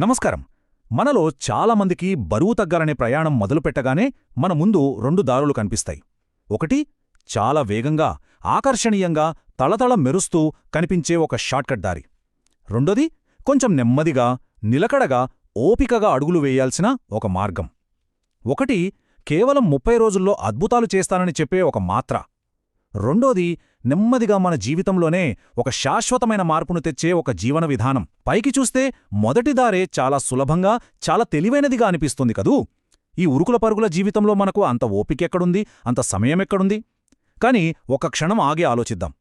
నమస్కారం. మనలో చాలామందికి బరువు తగ్గాలనే ప్రయాణం మొదలుపెట్టగానే మన ముందు రెండు దారులు కనిపిస్తాయి. ఒకటి, చాలా వేగంగా, ఆకర్షణీయంగా, తళతళ మెరుస్తూ కనిపించే ఒక షార్ట్కట్ దారి. రెండోది, కొంచెం నెమ్మదిగా, నిలకడగా, ఓపికగా అడుగులు వేయాల్సిన ఒక మార్గం. ఒకటి, కేవలం 30 రోజుల్లో అద్భుతాలు చేస్తానని చెప్పే ఒక మాత్ర. రెండోది, నెమ్మదిగా మన జీవితంలోనే ఒక శాశ్వతమైన మార్పును తెచ్చే ఒక జీవన విధానం. పైకి చూస్తే మొదటిదారే చాలా సులభంగా, చాలా తెలివైనదిగా అనిపిస్తుంది కదూ. ఈ ఉరుకుల పరుగుల జీవితంలో మనకు అంత ఓపికెక్కడుంది, అంత సమయమెక్కడుంది? కాని ఒక క్షణం ఆగి ఆలోచిద్దాం.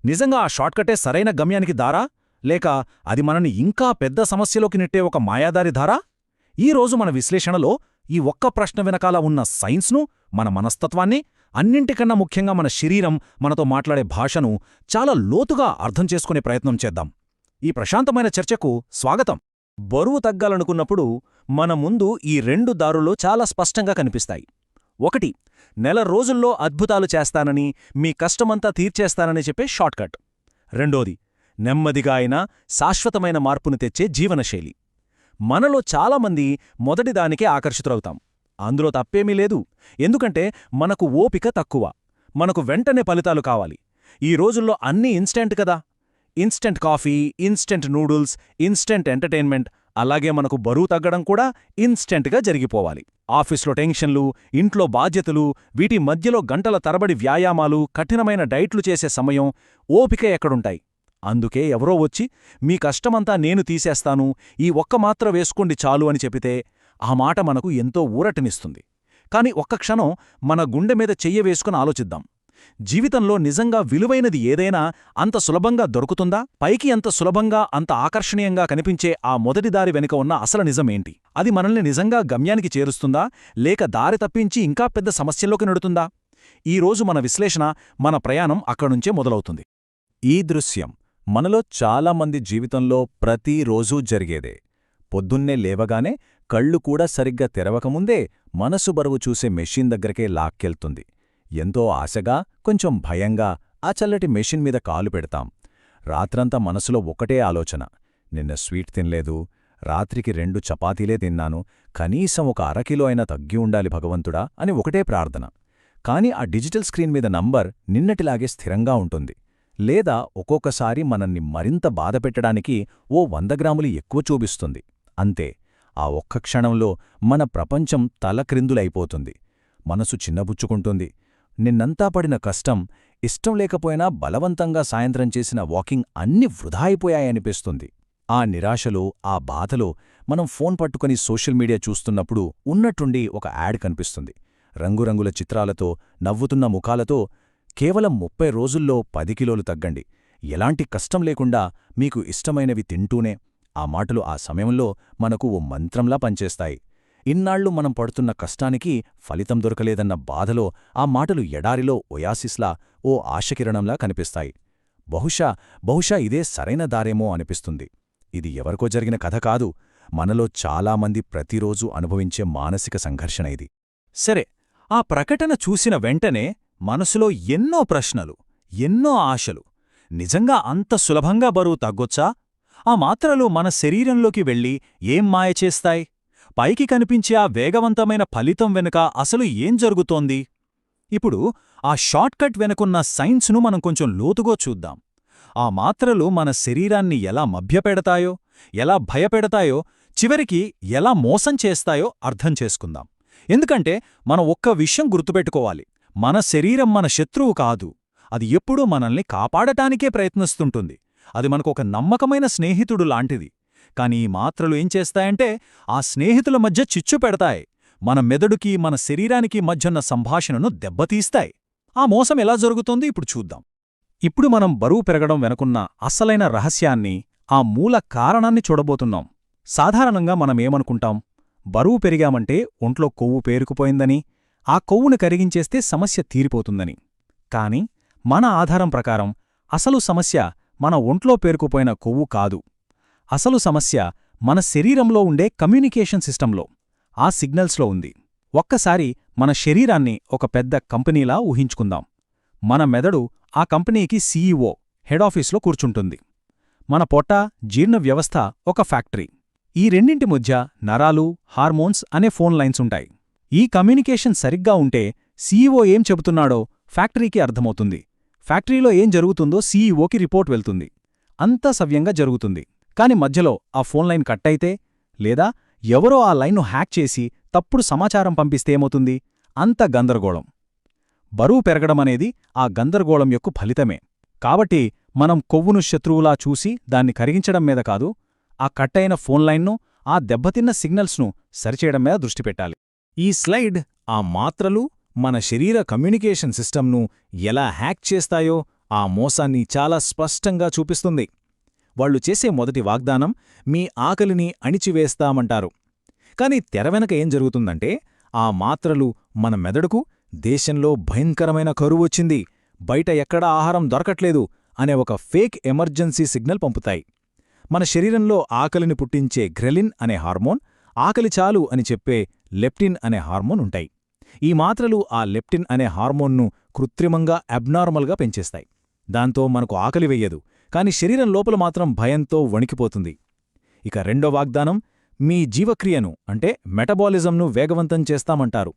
నిజంగా ఆ షార్ట్కటే సరైన గమ్యానికి దారా, లేక అది మనని ఇంకా పెద్ద సమస్యలోకి నెట్టే ఒక మాయాదారి దారా? ఈరోజు మన విశ్లేషణలో ఈ ఒక్క ప్రశ్న వెనకాల ఉన్న సైన్స్ను, మన మనస్తత్వాన్ని, అన్నింటికన్నా ముఖ్యంగా మన శరీరం మనతో మాట్లాడే భాషను చాలా లోతుగా అర్థం చేసుకునే ప్రయత్నం చేద్దాం. ఈ ప్రశాంతమైన చర్చకు స్వాగతం. బరువు తగ్గాలనుకున్నప్పుడు మన ముందు ఈ రెండు దారులు చాలా స్పష్టంగా కనిపిస్తాయి. ఒకటి, నెల రోజుల్లో అద్భుతాలు చేస్తానని, మీ కష్టమంతా తీర్చేస్తానని చెప్పే షార్ట్కట్. రెండోది, నెమ్మదిగా అయినా శాశ్వతమైన మార్పును తెచ్చే జీవనశైలి. మనలో చాలామంది మొదటిదానికే ఆకర్షితులవుతాం. అందులో తప్పేమీ లేదు. ఎందుకంటే మనకు ఓపిక తక్కువ. మనకు వెంటనే ఫలితాలు కావాలి. ఈ రోజుల్లో అన్నీ ఇన్స్టెంట్ కదా. Instant coffee, instant noodles, instant entertainment. అలాగే మనకు బరువు తగ్గడం కూడా ఇన్స్టెంట్గా జరిగిపోవాలి. ఆఫీస్లో టెన్షన్లు, ఇంట్లో బాధ్యతలు, వీటి మధ్యలో గంటల తరబడి వ్యాయామాలు, కఠినమైన డైట్లు చేసే సమయం, ఓపిక ఎక్కడుంటాయి? అందుకే ఎవరో వచ్చి మీ కష్టమంతా నేను తీసేస్తాను, ఈ ఒక్క మాత్ర వేసుకోండి చాలు అని చెప్పితే ఆ మాట మనకు ఎంతో ఊరటనిస్తుంది. కాని ఒక్క క్షణం మన గుండె మీద చెయ్య వేసుకుని ఆలోచిద్దాం. జీవితంలో నిజంగా విలువైనది ఏదైనా అంత సులభంగా దొరుకుతుందా? పైకి అంత సులభంగా, అంత ఆకర్షణీయంగా కనిపించే ఆ మొదటి దారి వెనుక ఉన్న అసలు నిజమేంటి? అది మనల్ని నిజంగా గమ్యానికి చేరుస్తుందా, లేక దారి తప్పించి ఇంకా పెద్ద సమస్యల్లోకి నెడుతుందా? ఈరోజు మన విశ్లేషణ, మన ప్రయాణం అక్కడ్నుంచే మొదలవుతుంది. ఈ దృశ్యం మనలో చాలామంది జీవితంలో ప్రతిరోజూ జరిగేదే. పొద్దున్నే లేవగానే కళ్ళు కూడా సరిగ్గా తెరవకముందే మనసు బరువు చూసే మెషిన్ దగ్గరకే లాక్కెళ్తుంది. ఎంతో ఆశగా, కొంచెం భయంగా ఆ చల్లటి మెషిన్ మీద కాలు పెడతాం. రాత్రంతా మనసులో ఒకటే ఆలోచన, నిన్న స్వీట్ తినలేదు, రాత్రికి 2 చపాతీలే తిన్నాను, కనీసం ఒక అరకిలో అయినా తగ్గి ఉండాలి భగవంతుడా అని ఒకటే ప్రార్థన. కాని ఆ డిజిటల్ స్క్రీన్ మీద నంబర్ నిన్నటిలాగే స్థిరంగా ఉంటుంది. లేదా ఒక్కొక్కసారి మనల్ని మరింత బాధపెట్టడానికి ఓ 100 గ్రాములు ఎక్కువ చూపిస్తుంది. అంతే, ఆ ఒక్క క్షణంలో మన ప్రపంచం తలక్రిందులైపోతుంది. మనసు చిన్నబుచ్చుకుంటుంది. నిన్నంతా పడిన కష్టం, ఇష్టం లేకపోయినా బలవంతంగా సాయంత్రం చేసిన వాకింగ్ అన్నీ వృధా అయిపోయాయనిపిస్తుంది. ఆ నిరాశలో, ఆ బాధలో మనం ఫోన్ పట్టుకుని సోషల్ మీడియా చూస్తున్నప్పుడు ఉన్నట్టుండి ఒక యాడ్ కనిపిస్తుంది. రంగురంగుల చిత్రాలతో, నవ్వుతున్న ముఖాలతో, కేవలం 30 రోజుల్లో 10 కిలోలు తగ్గండి, ఎలాంటి కష్టం లేకుండా మీకు ఇష్టమైనవి తింటూనే. ఆ మాటలు ఆ సమయంలో మనకు ఓ మంత్రంలా పనిచేస్తాయి. ఇన్నాళ్లు మనం పడుతున్న కష్టానికి ఫలితం దొరకలేదన్న బాధలో ఆ మాటలు ఎడారిలో ఒయాసిస్లా, ఓ ఆశకిరణంలా కనిపిస్తాయి. బహుశా ఇదే సరైన దారేమో అనిపిస్తుంది. ఇది ఎవరికో జరిగిన కథ కాదు, మనలో చాలామంది ప్రతిరోజూ అనుభవించే మానసిక సంఘర్షణ ఇది. సరే, ఆ ప్రకటన చూసిన వెంటనే మనసులో ఎన్నో ప్రశ్నలు, ఎన్నో ఆశలు. నిజంగా అంత సులభంగా బరువు తగ్గొచ్చా? ఆ మాత్రలు మన శరీరంలోకి వెళ్ళి ఏం మాయ చేస్తాయి? పైకి కనిపించే ఆ వేగవంతమైన ఫలితం వెనుక అసలు ఏం జరుగుతోంది? ఇప్పుడు ఆ షార్ట్కట్ వెనుకున్న సైన్స్ను మనం కొంచెం లోతుగా చూద్దాం. ఆ మాత్రలు మన శరీరాన్ని ఎలా మభ్యపెడతాయో, ఎలా భయపెడతాయో, చివరికి ఎలా మోసం చేస్తాయో అర్థం చేసుకుందాం. ఎందుకంటే మనం ఒక్క విషయం గుర్తుపెట్టుకోవాలి, మన శరీరం మన శత్రువు కాదు. అది ఎప్పుడూ మనల్ని కాపాడటానికే ప్రయత్నిస్తుంటుంది. అది మనకొక నమ్మకమైన స్నేహితుడు లాంటిది. కాని ఈ మాత్రలు ఏం చేస్తాయంటే ఆ స్నేహితుల మధ్య చిచ్చు పెడతాయి. మన మెదడుకి, మన శరీరానికి మధ్యన్న సంభాషణను దెబ్బతీస్తాయి. ఆ మోసం ఎలా జరుగుతోంది ఇప్పుడు చూద్దాం. ఇప్పుడు మనం బరువు పెరగడం వెనుకున్న అసలైన రహస్యాన్ని, ఆ మూల కారణాన్ని చూడబోతున్నాం. సాధారణంగా మనమేమనుకుంటాం, బరువు పెరిగామంటే ఒంట్లో కొవ్వు పేరుకుపోయిందని, ఆ కొవ్వును కరిగించేస్తే సమస్య తీరిపోతుందని. కాని మన ఆధారం ప్రకారం అసలు సమస్య మన ఒంట్లో పేరుకుపోయిన కొవ్వు కాదు. అసలు సమస్య మన శరీరంలో ఉండే కమ్యూనికేషన్ సిస్టంలో, ఆ సిగ్నల్స్లో ఉంది. ఒక్కసారి మన శరీరాన్ని ఒక పెద్ద కంపెనీలా ఊహించుకుందాం. మన మెదడు ఆ కంపెనీకి సీఈఓ, హెడ్ ఆఫీస్లో కూర్చుంటుంది. మన పొట్ట, జీర్ణ వ్యవస్థ ఒక ఫ్యాక్టరీ. ఈ రెండింటి మధ్య నరాలు, హార్మోన్స్ అనే ఫోన్ లైన్స్ ఉంటాయి. ఈ కమ్యూనికేషన్ సరిగ్గా ఉంటే సీఈఓ ఏం చెబుతున్నాడో ఫ్యాక్టరీకి అర్థమవుతుంది. ఫ్యాక్టరీలో ఏం జరుగుతుందో సీఈఓకి రిపోర్ట్ వెళ్తుంది. అంతా సవ్యంగా జరుగుతుంది. కాని మధ్యలో ఆ ఫోన్ లైన్ కట్టయితే, లేదా ఎవరో ఆ లైన్ను హ్యాక్ చేసి తప్పుడు సమాచారం పంపిస్తే ఏమవుతుంది? అంత గందరగోళం. బరువు పెరగడమనేది ఆ గందరగోళం యొక్క ఫలితమే. కాబట్టి మనం కొవ్వును శత్రువులా చూసి దాన్ని కరిగించడం మీద కాదు, ఆ కట్టయిన ఫోన్ లైన్ను, ఆ దెబ్బతిన్న సిగ్నల్స్ను సరిచేయడం మీద దృష్టి పెట్టాలి. ఈ స్లైడ్ ఆ మాత్రలు మన శరీర కమ్యూనికేషన్ సిస్టమ్ను ఎలా హ్యాక్ చేస్తాయో ఆ మోసాన్ని చాలా స్పష్టంగా చూపిస్తుంది. వాళ్లు చేసే మొదటి వాగ్దానం మీ ఆకలిని అణిచివేస్తామంటారు. కాని తెరవెనక ఏం జరుగుతుందంటే, ఆ మాత్రలు మన మెదడుకు దేశంలో భయంకరమైన కరువొచ్చింది, బయట ఎక్కడా ఆహారం దొరకట్లేదు అనే ఒక ఫేక్ ఎమర్జెన్సీ సిగ్నల్ పంపుతాయి. మన శరీరంలో ఆకలిని పుట్టించే గ్రెలిన్ అనే హార్మోన్, ఆకలి చాలు అని చెప్పే లెప్టిన్ అనే హార్మోన్ ఉంటాయి. ఈ మాత్రలు ఆ లెప్టిన్ అనే హార్మోన్ను కృత్రిమంగా అబ్నార్మల్గా పెంచేస్తాయి. దాంతో మనకు ఆకలి వెయ్యదు, కాని శరీరం లోపల మాత్రం భయంతో వణికిపోతుంది. ఇక రెండో వాగ్దానం, మీ జీవక్రియను అంటే మెటబాలిజంను వేగవంతం చేస్తామంటారు.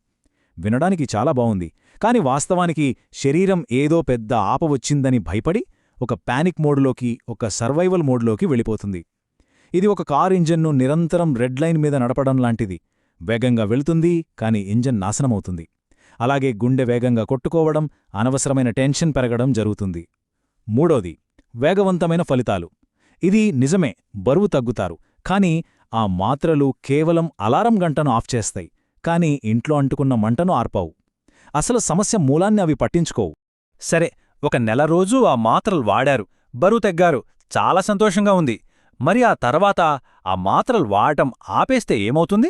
వినడానికి చాలా బావుంది, కాని వాస్తవానికి శరీరం ఏదో పెద్ద ఆపవచ్చిందని భయపడి ఒక పానిక్ మోడ్లోకి, ఒక సర్వైవల్ మోడ్లోకి వెళ్ళిపోతుంది. ఇది ఒక కారు ఇంజన్ను నిరంతరం రెడ్ లైన్ మీద నడపడం లాంటిది. వేగంగా వెళుతుంది, కాని ఇంజన్ నాశనమవుతుంది. అలాగే గుండె వేగంగా కొట్టుకోవడం, అనవసరమైన టెన్షన్ పెరగడం జరుగుతుంది. మూడోది, వేగవంతమైన ఫలితాలు. ఇది నిజమే, బరువు తగ్గుతారు, కాని ఆ మాత్రలు కేవలం అలారం గంటను ఆఫ్ చేస్తాయి, కాని ఇంట్లో అంటుకున్న మంటను ఆర్పావు. అసలు సమస్య మూలాన్ని అవి పట్టించుకోవు. సరే, ఒక నెల రోజు ఆ మాత్రలు వాడారు, బరువు తగ్గారు, చాలా సంతోషంగా ఉంది. మరి ఆ తర్వాత ఆ మాత్రలు వాడటం ఆపేస్తే ఏమవుతుంది?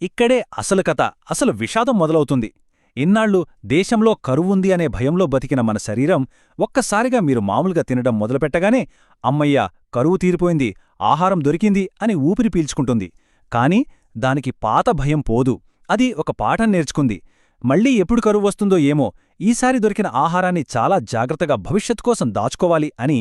ఇక్కడే అసలు కథ, అసలు విషాదం మొదలవుతుంది. ఇన్నాళ్లు దేశంలో కరువుంది అనే భయంలో బతికిన మన శరీరం ఒక్కసారిగా మీరు మామూలుగా తినడం మొదలుపెట్టగానే అమ్మయ్య, కరువు తీరిపోయింది, ఆహారం దొరికింది అని ఊపిరి పీల్చుకుంటుంది. కాని దానికి పాత భయం పోదు. అది ఒక పాఠం నేర్చుకుంది. మళ్ళీ ఎప్పుడు కరువు వస్తుందో ఏమో, ఈసారి దొరికిన ఆహారాన్ని చాలా జాగ్రత్తగా భవిష్యత్ కోసం దాచుకోవాలి అని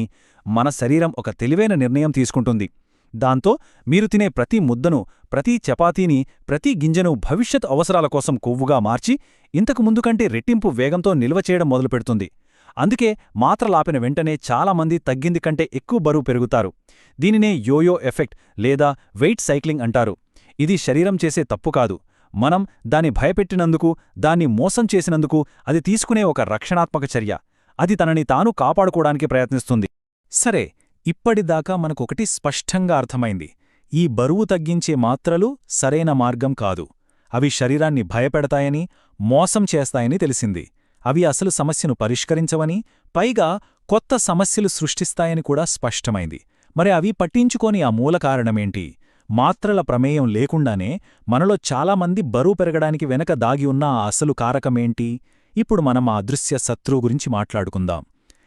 మన శరీరం ఒక తెలివైన నిర్ణయం తీసుకుంటుంది. దాంతో మీరు తినే ప్రతి ముద్దను, ప్రతి చపాతీని, ప్రతి గింజను భవిష్యత్ అవసరాల కోసం కొవ్వుగా మార్చి ఇంతకు ముందు కంటే రెట్టింపు వేగంతో నిల్వ చేయడం మొదలుపెడుతుంది. అందుకే మాత్రలాపిన వెంటనే చాలామంది తగ్గింది కంటే ఎక్కువ బరువు పెరుగుతారు. దీనినే యోయో ఎఫెక్ట్ లేదా వెయిట్ సైక్లింగ్ అంటారు. ఇది శరీరం చేసే తప్పు కాదు. మనం దాన్ని భయపెట్టినందుకు, దాన్ని మోసం చేసినందుకు అది తీసుకునే ఒక రక్షణాత్మక చర్య. అది తనని తాను కాపాడుకోవడానికి ప్రయత్నిస్తుంది. సరే, ఇప్పటిదాకా మనకొకటి స్పష్టంగా అర్థమైంది. ఈ బరువు తగ్గించే మాత్రలు సరైన మార్గం కాదు. అవి శరీరాన్ని భయపెడతాయని, మోసం చేస్తాయని తెలిసింది. అవి అసలు సమస్యను పరిష్కరించవని, పైగా కొత్త సమస్యలు సృష్టిస్తాయని కూడా స్పష్టమైంది. మరి అవి పట్టించుకోని ఆ మూల కారణమేంటి? మాత్రల ప్రమేయం లేకుండానే మనలో చాలామంది బరువు పెరగడానికి వెనక దాగి ఉన్న ఆ అసలు కారకమేంటి? ఇప్పుడు మనం ఆ అదృశ్య శత్రువు గురించి మాట్లాడుకుందాం.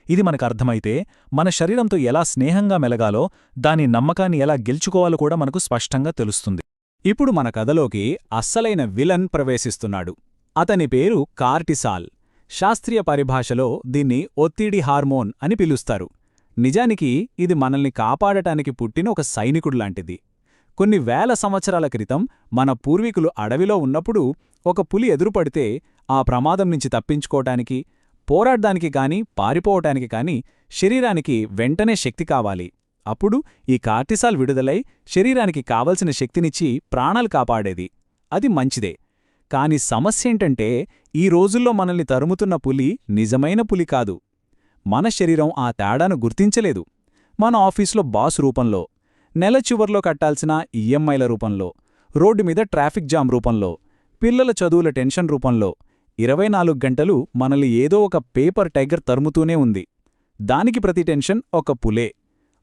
ఇది మనకర్థమైతే మన శరీరంతో ఎలా స్నేహంగా మెలగాలో, దాని నమ్మకాన్ని ఎలా గెలుచుకోవాలో కూడా మనకు స్పష్టంగా తెలుస్తుంది. ఇప్పుడు మన కథలోకి అస్సలైన విలన్ ప్రవేశిస్తున్నాడు. అతని పేరు కార్టిసాల్. శాస్త్రీయ పరిభాషలో దీన్ని ఒత్తిడి హార్మోన్ అని పిలుస్తారు. నిజానికి ఇది మనల్ని కాపాడటానికి పుట్టిన ఒక సైనికుడిలాంటిది. కొన్ని వేల సంవత్సరాల క్రితం మన పూర్వీకులు అడవిలో ఉన్నప్పుడు ఒక పులి ఎదురుపడితే ఆ ప్రమాదం నుంచి తప్పించుకోవటానికి, పోరాడ్డానికి కాని, పారిపోవటానికి కాని శరీరానికి వెంటనే శక్తి కావాలి. అప్పుడు ఈ కార్టిసాల్ విడుదలై శరీరానికి కావలసిన శక్తినిచ్చి ప్రాణాలు కాపాడేది. అది మంచిదే. కాని సమస్యేంటంటే, ఈ రోజుల్లో మనల్ని తరుముతున్న పులి నిజమైన పులి కాదు. మన శరీరం ఆ తేడాను గుర్తించలేదు. మన ఆఫీసులో బాస్ రూపంలో, నెల చివర్లో కట్టాల్సిన ఈఎంఐల రూపంలో, రోడ్డు మీద ట్రాఫిక్ జామ్ రూపంలో, పిల్లల చదువుల టెన్షన్ రూపంలో 24 గంటలు మనల్ని ఏదో ఒక పేపర్ టైగర్ తరుముతూనే ఉంది. దానికి ప్రతి టెన్షన్ ఒక పులే.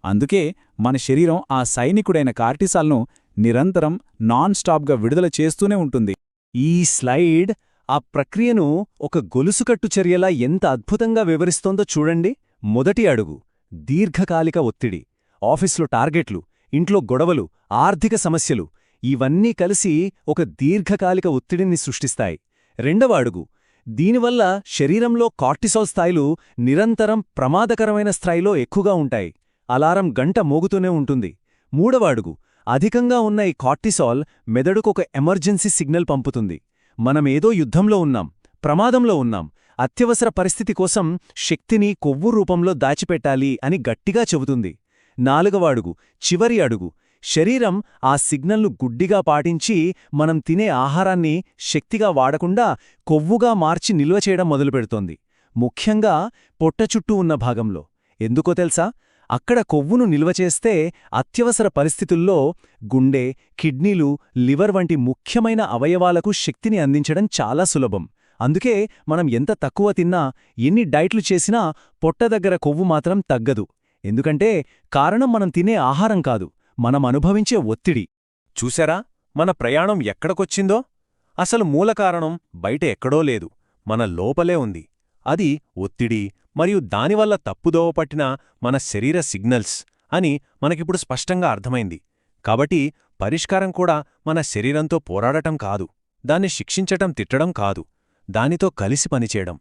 అందుకే మన శరీరం ఆ సైనికుడైన కార్టిసాల్ను నిరంతరం నాన్ స్టాప్గా విడుదల చేస్తూనే ఉంటుంది. ఈ స్లైడ్ ఆ ప్రక్రియను ఒక గొలుసుకట్టు చర్యలా ఎంత అద్భుతంగా వివరిస్తోందో చూడండి. మొదటి అడుగు దీర్ఘకాలిక ఒత్తిడి. ఆఫీసులో టార్గెట్లు, ఇంట్లో గొడవలు, ఆర్థిక సమస్యలు ఇవన్నీ కలిసి ఒక దీర్ఘకాలిక ఒత్తిడిని సృష్టిస్తాయి. రెండవ అడుగు దీనివల్ల శరీరంలో కార్టిసాల్ స్థాయిలు నిరంతరం ప్రమాదకరమైన స్థాయిలో ఎక్కువగా ఉంటాయి. అలారం గంట మోగుతూనే ఉంటుంది. మూడవ అడుగు అధికంగా ఉన్న ఈ కార్టిసాల్ మెదడుకొక ఎమర్జెన్సీ సిగ్నల్ పంపుతుంది. మనమేదో యుద్ధంలో ఉన్నాం, ప్రమాదంలో ఉన్నాం, అత్యవసర పరిస్థితి కోసం శక్తిని కొవ్వు రూపంలో దాచిపెట్టాలి అని గట్టిగా చెబుతుంది. 4వ అడుగు, చివరి అడుగు. శరీరం ఆ సిగ్నల్ను గుడ్డిగా పాటించి మనం తినే ఆహారాన్ని శక్తిగా వాడకుండా కొవ్వుగా మార్చి నిల్వ చేయడం మొదలుపెడుతోంది. ముఖ్యంగా పొట్ట చుట్టూ ఉన్న భాగంలో. ఎందుకో తెలుసా? అక్కడ కొవ్వును నిల్వచేస్తే అత్యవసర పరిస్థితుల్లో గుండె, కిడ్నీలు, లివర్ వంటి ముఖ్యమైన అవయవాలకు శక్తిని అందించడం చాలా సులభం. అందుకే మనం ఎంత తక్కువ తిన్నా, ఎన్ని డైట్లు చేసినా పొట్ట దగ్గర కొవ్వు మాత్రం తగ్గదు. ఎందుకంటే కారణం మనం తినే ఆహారం కాదు, మనం అనుభవించే ఒత్తిడి. చూశారా మన ప్రయాణం ఎక్కడికొచ్చిందో? అసలు మూల కారణం బయట ఎక్కడో లేదు, మన లోపలే ఉంది. అది ఒత్తిడి మరియు దానివల్ల తప్పుదోవ పట్టిన మన శరీర సిగ్నల్స్ అని మనకిప్పుడు స్పష్టంగా అర్థమైంది. కాబట్టి పరిష్కారం కూడా మన శరీరంతో పోరాడటం కాదు, దాన్ని శిక్షించటం, తిట్టడం కాదు, దానితో కలిసి పనిచేయడం.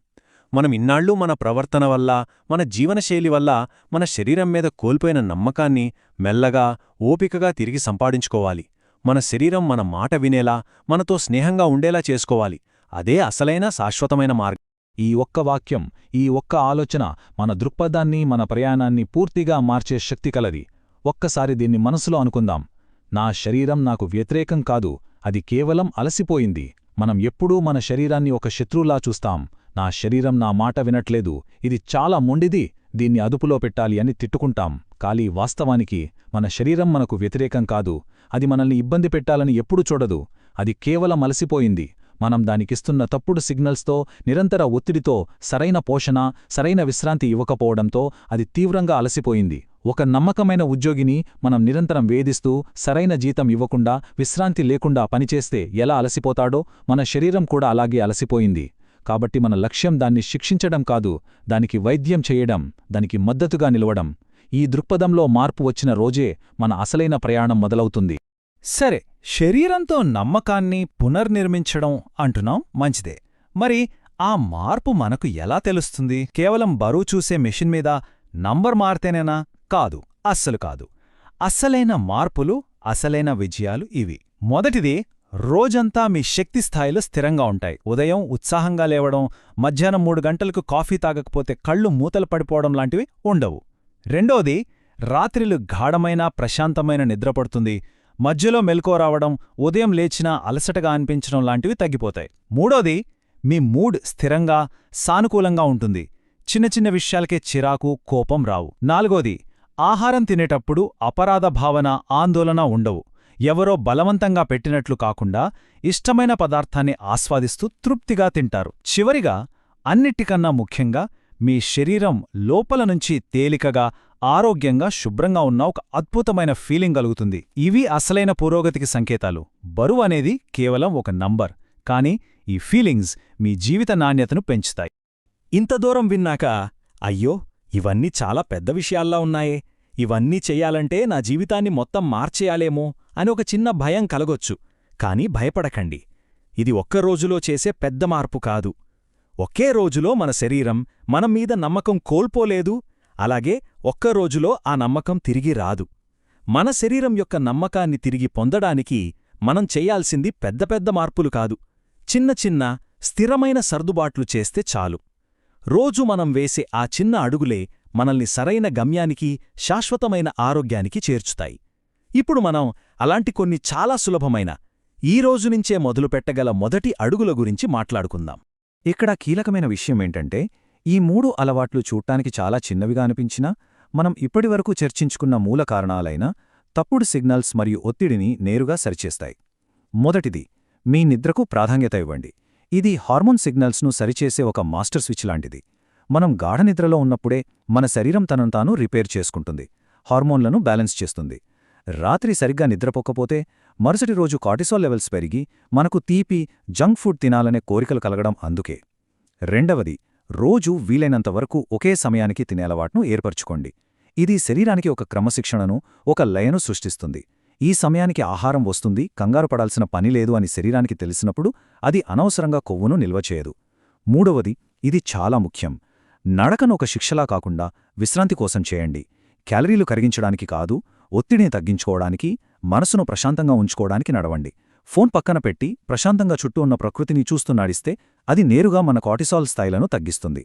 మనం ఇన్నాళ్లూ మన ప్రవర్తన వల్ల, మన జీవనశైలి వల్ల మన శరీరం మీద కోల్పోయిన నమ్మకాన్ని మెల్లగా, ఓపికగా తిరిగి సంపాదించుకోవాలి. మన శరీరం మన మాట వినేలా, మనతో స్నేహంగా ఉండేలా చేసుకోవాలి. అదే అసలైన శాశ్వతమైన మార్గం. ఈ ఒక్క వాక్యం, ఈ ఒక్క ఆలోచన మన దృక్పథాన్ని, మన ప్రయాణాన్ని పూర్తిగా మార్చే శక్తి కలది. ఒక్కసారి దీన్ని మనసులో అనుకుందాం. నా శరీరం నాకు వ్యతిరేకం కాదు, అది కేవలం అలసిపోయింది. మనం ఎప్పుడూ మన శరీరాన్ని ఒక శత్రువులా చూస్తాం. నా శరీరం నా మాట వినట్లేదు, ఇది చాలా మొండిది, దీన్ని అదుపులో పెట్టాలి అని తిట్టుకుంటాం. కానీ వాస్తవానికి మన శరీరం మనకు వ్యతిరేకం కాదు, అది మనల్ని ఇబ్బంది పెట్టాలని ఎప్పుడూ చూడదు. అది కేవలం అలసిపోయింది. మనం దానికిస్తున్న తప్పుడు సిగ్నల్స్తో, నిరంతర ఒత్తిడితో, సరైన పోషణ, సరైన విశ్రాంతి ఇవ్వకపోవడంతో అది తీవ్రంగా అలసిపోయింది. ఒక నమ్మకమైన ఉద్యోగిని మనం నిరంతరం వేధిస్తూ, సరైన జీతం ఇవ్వకుండా, విశ్రాంతి లేకుండా పనిచేస్తే ఎలా అలసిపోతాడో మన శరీరం కూడా అలాగే అలసిపోయింది. కాబట్టి మన లక్ష్యం దాన్ని శిక్షించడం కాదు, దానికి వైద్యం చేయడం, దానికి మద్దతుగా నిలవడం. ఈ దృక్పథంలో మార్పు వచ్చిన రోజే మన అసలైన ప్రయాణం మొదలవుతుంది. సరే, శరీరంతో నమ్మకాన్ని పునర్నిర్మించడం అంటున్నాం, మంచిదే. మరి ఆ మార్పు మనకు ఎలా తెలుస్తుంది? కేవలం బరువు చూసే మెషిన్ మీద నంబర్ మారితేనేనా? కాదు, అస్సలు కాదు. అసలైన మార్పులు, అసలైన విజయాలు ఇవి. మొదటిది, రోజంతా మీ శక్తి స్థాయిలు స్థిరంగా ఉంటాయి. ఉదయం ఉత్సాహంగా లేవడం, మధ్యాహ్నం 3 గంటలకు కాఫీ తాగకపోతే కళ్ళు మూతలు పడిపోవడం లాంటివి ఉండవు. రెండోది, రాత్రిలు గాఢమైన ప్రశాంతమైన నిద్రపడుతుంది. మధ్యలో మెలకువ రావడం, ఉదయం లేచినా అలసటగా అనిపించడం లాంటివి తగ్గిపోతాయి. మూడోది, మీ మూడ్ స్థిరంగా, సానుకూలంగా ఉంటుంది. చిన్న చిన్న విషయాలకే చిరాకు, కోపం రావు. నాలుగోది, ఆహారం తినేటప్పుడు అపరాధ భావన, ఆందోళన ఉండవు. ఎవరో బలవంతంగా పెట్టినట్లు కాకుండా ఇష్టమైన పదార్థాన్ని ఆస్వాదిస్తూ తృప్తిగా తింటారు. చివరిగా, అన్నిటికన్నా ముఖ్యంగా, మీ శరీరం లోపల నుంచి తేలికగా, ఆరోగ్యంగా, శుభ్రంగా ఉన్న ఒక అద్భుతమైన ఫీలింగ్ కలుగుతుంది. ఇవి అసలైన పురోగతికి సంకేతాలు. బరువు అనేది కేవలం ఒక నంబర్, కానీ ఈ ఫీలింగ్స్ మీ జీవిత నాణ్యతను పెంచుతాయి. ఇంత దూరం విన్నాక, అయ్యో, ఇవన్నీ చాలా పెద్ద విషయాల్లా ఉన్నాయే, ఇవన్నీ చెయ్యాలంటే నా జీవితాన్ని మొత్తం మార్చేయాలేమో అని ఒక చిన్న భయం కలగొచ్చు. కానీ భయపడకండి, ఇది ఒక్క రోజులో చేసే పెద్ద మార్పు కాదు. ఒకే రోజులో మన శరీరం మనం మీద నమ్మకం కోల్పోలేదు, అలాగే ఒక్క రోజులో ఆ నమ్మకం తిరిగి రాదు. మన శరీరం యొక్క నమ్మకాన్ని తిరిగి పొందడానికి మనం చెయ్యాల్సింది పెద్ద పెద్ద మార్పులు కాదు, చిన్న చిన్న స్థిరమైన సర్దుబాట్లు చేస్తే చాలు. రోజు మనం వేసే ఆ చిన్న అడుగులే మనల్ని సరైన గమ్యానికి, శాశ్వతమైన ఆరోగ్యానికి చేర్చుతాయి. ఇప్పుడు మనం అలాంటి కొన్ని చాలా సులభమైన, ఈ రోజునుంచే మొదలుపెట్టగల మొదటి అడుగుల గురించి మాట్లాడుకుందాం. ఇక్కడ కీలకమైన విషయమేంటంటే, ఈ 3 అలవాట్లు చూడ్డానికి చాలా చిన్నవిగా అనిపించినా, మనం ఇప్పటివరకు చర్చించుకున్న మూల కారణాలైన తప్పుడు సిగ్నల్స్ మరియు ఒత్తిడిని నేరుగా సరిచేస్తాయి. మొదటిది, మీ నిద్రకు ప్రాధాన్యత ఇవ్వండి. ఇది హార్మోన్ సిగ్నల్స్ను సరిచేసే ఒక మాస్టర్ స్విచ్ లాంటిది. మనం గాఢనిద్రలో ఉన్నప్పుడే మన శరీరం తనను తాను రిపేర్ చేసుకుంటుంది, హార్మోన్లను బ్యాలెన్స్ చేస్తుంది. రాత్రి సరిగ్గా నిద్రపోకపోతే మరుసటి రోజు కార్టిసాల్ లెవెల్స్ పెరిగి మనకు తీపి, జంక్ ఫుడ్ తినాలనే కోరికలు కలగడం అందుకే. రెండవది, రోజూ వీలైనంతవరకు ఒకే సమయానికి తినే అలవాటును ఏర్పరచుకోండి. ఇది శరీరానికి ఒక క్రమశిక్షణను, ఒక లయను సృష్టిస్తుంది. ఈ సమయానికి ఆహారం వస్తుంది, కంగారు పడాల్సిన పనిలేదు అని శరీరానికి తెలిసినప్పుడు అది అనవసరంగా కొవ్వును నిల్వ చేయదు. మూడవది, ఇది చాలా ముఖ్యం, నడకను ఒక శిక్షలా కాకుండా విశ్రాంతి కోసం చేయండి. క్యాలరీలు కరిగించడానికి కాదు, ఒత్తిడిని తగ్గించుకోవడానికి, మనసును ప్రశాంతంగా ఉంచుకోవడానికి నడవండి. ఫోన్ పక్కన పెట్టి ప్రశాంతంగా చుట్టూ ఉన్న ప్రకృతిని చూస్తూ నడిస్తే అది నేరుగా మన కార్టిసాల్ స్థాయిలను తగ్గిస్తుంది.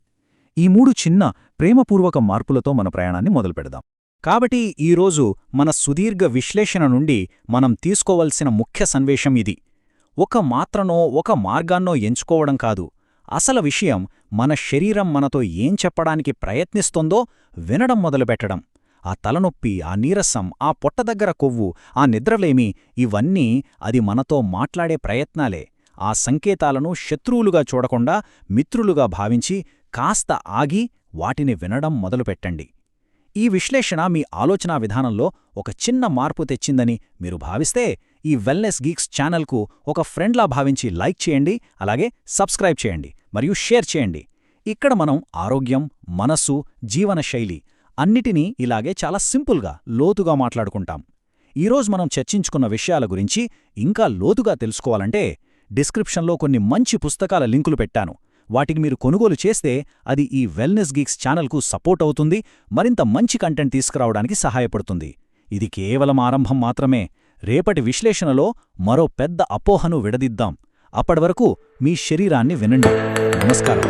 ఈ 3 చిన్న ప్రేమపూర్వక మార్పులతో మన ప్రయాణాన్ని మొదలుపెడదాం. కాబట్టి ఈరోజు మన సుదీర్ఘ విశ్లేషణ నుండి మనం తీసుకోవలసిన ముఖ్య సందేశం ఇది. ఒక మాత్రనో ఒక మార్గాన్నో ఎంచుకోవడం కాదు. అసలు విషయం మన శరీరం మనతో ఏం చెప్పడానికి ప్రయత్నిస్తోందో వినడం మొదలుపెట్టడం. ఆ తలనొప్పి, ఆ నీరసం, ఆ పొట్ట దగ్గర కొవ్వు, ఆ నిద్రలేమి ఇవన్నీ అది మనతో మాట్లాడే ప్రయత్నాలే. ఆ సంకేతాలను శత్రువులుగా చూడకుండా మిత్రులుగా భావించి కాస్త ఆగి వాటిని వినడం మొదలుపెట్టండి. ఈ విశ్లేషణ మీ ఆలోచనా విధానంలో ఒక చిన్న మార్పు తెచ్చిందని మీరు భావిస్తే ఈ వెల్నెస్ గీక్స్ ఛానల్కు ఒక ఫ్రెండ్లా భావించి లైక్ చేయండి, అలాగే సబ్స్క్రైబ్ చేయండి మరియు షేర్ చేయండి. ఇక్కడ మనం ఆరోగ్యం, మనస్సు, జీవనశైలి అన్నిటినీ ఇలాగే చాలా సింపుల్గా, లోతుగా మాట్లాడుకుంటాం. ఈరోజు మనం చర్చించుకున్న విషయాల గురించి ఇంకా లోతుగా తెలుసుకోవాలంటే డిస్క్రిప్షన్లో కొన్ని మంచి పుస్తకాల లింకులు పెట్టాను. వాటిని మీరు కొనుగోలు చేస్తే అది ఈ వెల్నెస్ గీక్స్ ఛానల్కు సపోర్ట్ అవుతుంది, మరింత మంచి కంటెంట్ తీసుకురావడానికి సహాయపడుతుంది. ఇది కేవలం ఆరంభం మాత్రమే. రేపటి విశ్లేషణలో మరో పెద్ద అపోహను విడదిద్దాం. అప్పటివరకు మీ శరీరాన్ని వినండి. నమస్కారం.